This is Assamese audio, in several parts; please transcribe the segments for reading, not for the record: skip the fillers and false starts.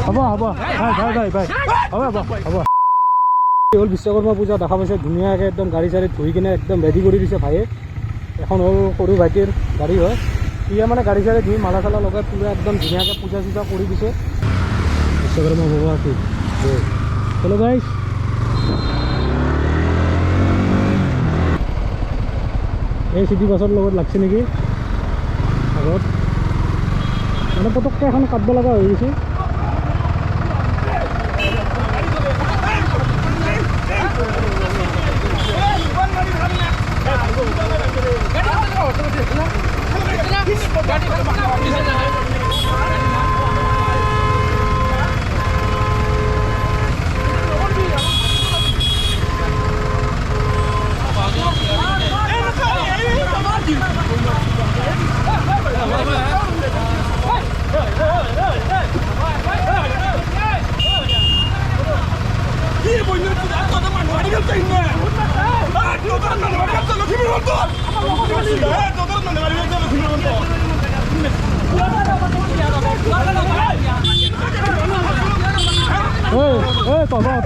হ'ব হ'ব বাই বাই হ'ব হ'ল বিশ্বকৰ্মা পূজা দেখা পাইছে ধুনীয়াকৈ একদম গাড়ী চাড়ী ধুই কিনে একদম ৰেডি কৰি দিছে ভাইয়ে। এখন হ'ল সৰু ভাইটিৰ গাড়ী হয়, সিয়ে মানে গাড়ী চাড়ী ধুই মালা চালা লগাই পুৰা একদম ধুনীয়াকৈ পূজা চূজা কৰি দিছে। বিশ্বকৰ্মা ভগৱা কি চলো গাইছ। এই চিটি বাছৰ লগত লাগছে নেকি আগত, মানে পটককৈ এখন কাটব লগা হৈ গৈছে।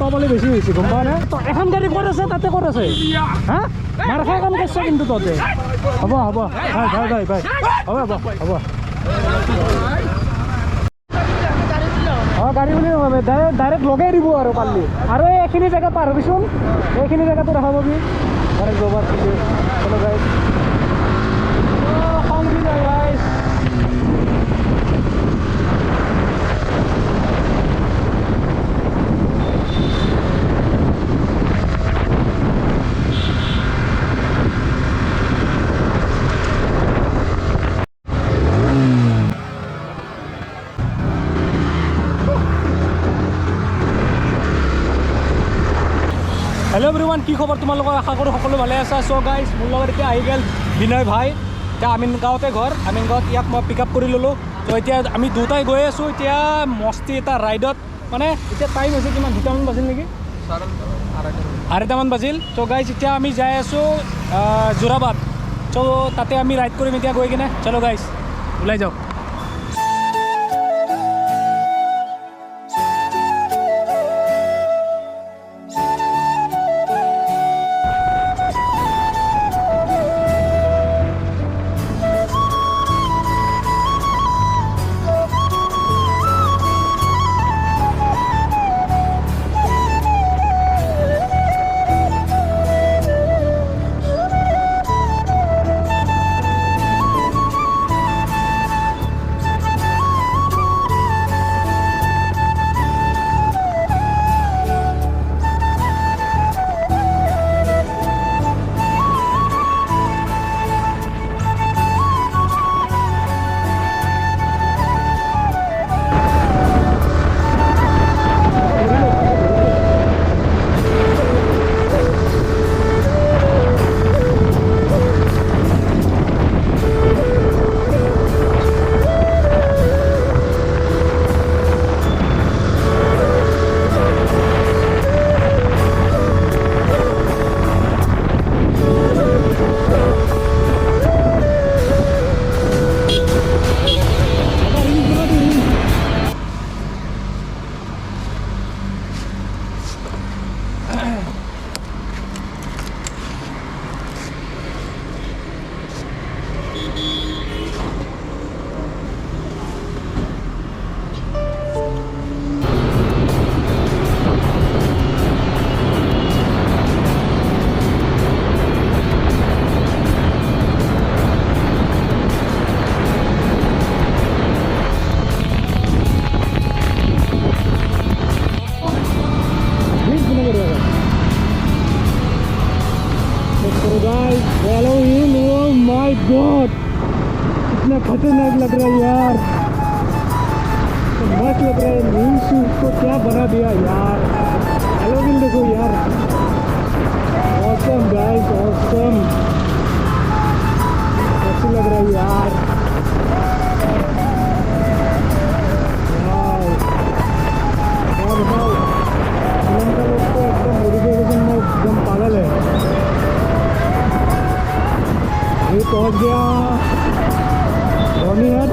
তবলে বেছি হৈছে গম পাৱ নে? এখন গাড়ী ক'ত আছে তাতে ক'ত আছে হা মাৰ খাই কাম কৰিছ কিন্তু তহঁতে। হ'ব হ'ব বাই বাই হ'ব হ'ব হ'ব গাড়ী বুলি ডাইৰেক্ট লগাই দিব আৰু পাৰলি। আৰু এইখিনি জেগা পাৰ হবিচোন, এইখিনি জেগাটো দেখা পাবি ডাইৰেক্ট জবাৰ চলো গাইছ। খং উঠি যায় গাইছ। হেল্ল' এভৰিৱান, কি খবৰ তোমালোকৰ? আশা কৰোঁ সকলো ভালে আছা। চ' গাইজ মোৰ লগত এতিয়া আহি গ'ল বিনয় ভাই। এতিয়া আমিন গাঁৱতে ঘৰ, আমিন গাঁৱত ইয়াক মই পিক আপ কৰি ল'লোঁ। ত' এতিয়া আমি দুটাই গৈ আছোঁ এতিয়া মস্তি এটা ৰাইডত। মানে এতিয়া টাইম হৈছে কিমান, 2টামান বাজিল নেকি, 2:30মান বাজিল। ত' গাইজ এতিয়া আমি যাই আছোঁ যোৰাবাট। চ' তাতে আমি ৰাইড কৰিম এতিয়া গৈ কিনে। চলো গাইজ ওলাই যাওঁ। गॉड कितना खतरनाक लग रहा है यार, तो मस्त लग रहा है। न्यू शूज को क्या बना दिया यार, हेलोविन देखो यार, ऑसम गाइस ऑसम, कैसे लग रहा है यार। क्या बताओ, श्रीलंका लोग तो एकदम मोटिवेशन में एकदम पागल है। ये पहुंच गया रोनीहट।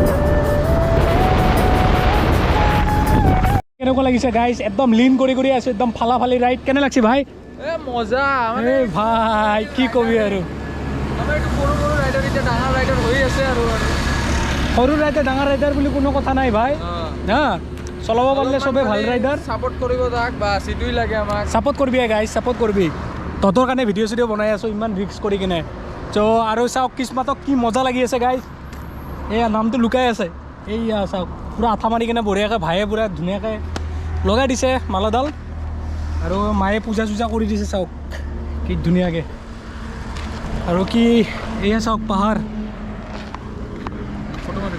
কেনেকুৱা লাগিছে গাইজ একদম লিন কৰি আছোঁ একদম ফালি ৰাইড কেনে লাগছে ভাই মজা ভাই কি কবি আৰু সৰু ৰাইডাৰ ডাঙৰ ৰাইডাৰ বুলি কোনো কথা নাই ভাই হা চলাব পাৰিলে চবে ভাল ৰাইডাৰ ছাপোৰ্ট কৰিব তাক বাছ এইটোৱে লাগে আমাক ছাপোৰ্ট কৰিবি গাইজ ছাপোৰ্ট কৰিবি তহঁতৰ কাৰণে ভিডিঅ' চিডিঅ' বনাই আছোঁ ইমান ৰিক্স কৰি কিনে চ' আৰু চাওক কিস্মাতক কি মজা লাগি আছে গাইজ এয়া নামটো লুকাই আছে এইয়া চাওক পূৰা আঠা মাৰি কিনে বঢ়িয়াকৈ ভায়ে পূৰা ধুনীয়াকৈ লগাই দিছে মালাডাল আৰু মায়ে পূজা চূজা কৰি দিছে চাওক কি ধুনীয়াকৈ আৰু কি এয়া চাওক পাহাৰ ফটো মাৰি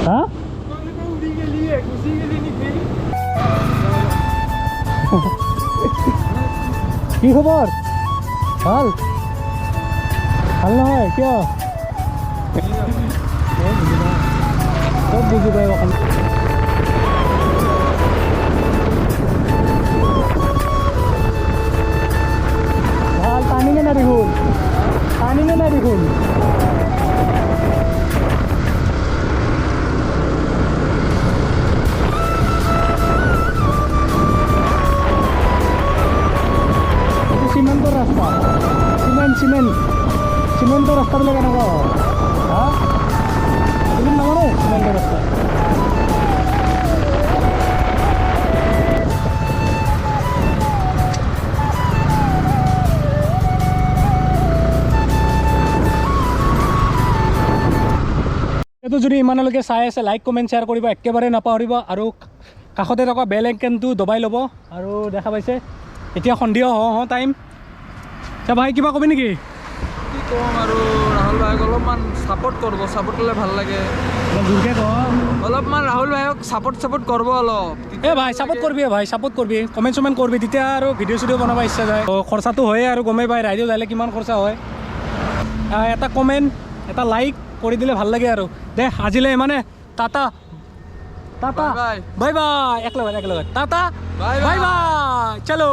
হা কি খবৰ ভাল ভাল নহয় কিয় চব বুজি পাই অকণ ভাল টানিঙে না দেখোন টানিঙে না দেখোন সিমেন্টৰ ৰাস্তা সিমেন্টৰ ৰাস্তাবিলাক এনেকুৱা হয় হা সিমেন্ট নামানে সিমেন্টৰ ৰাস্তা এইটো যদি ইমানলৈকে চাই আছে লাইক কমেণ্ট শ্বেয়াৰ কৰিব একেবাৰে নাপাহৰিব আৰু কাষতে থকা বেল আইকনটো দবাই ল'ব আৰু দেখা পাইছে এতিয়া সন্ধিয়া হওঁ টাইম এতিয়া ভাই কিবা কবি নেকি কি ক'ম আৰু ৰাহুল ভাইক অলপমান ছাপোৰ্ট কৰিব ছাপোৰ্ট কৰিলে ভাল লাগে জোৰকৈ ক অলপমান ৰাহুল ভাইক ছাপোৰ্ট কৰিব অলপ ভাই ছাপোৰ্ট কৰিবি কমেণ্ট চমেণ্ট কৰিবি তেতিয়া আৰু ভিডিঅ' চিডিঅ' বনাব ইচ্ছা যায় খৰচাটো হয়ে আৰু গমেই পায় ৰাইডত যালে কিমান খৰচা হয় এটা কমেণ্ট এটা লাইক কৰি দিলে ভাল লাগে আৰু দে আজিলৈ ইমানে টাটা টাটা বাই বাই একলগে টাটা বাই বাই চলো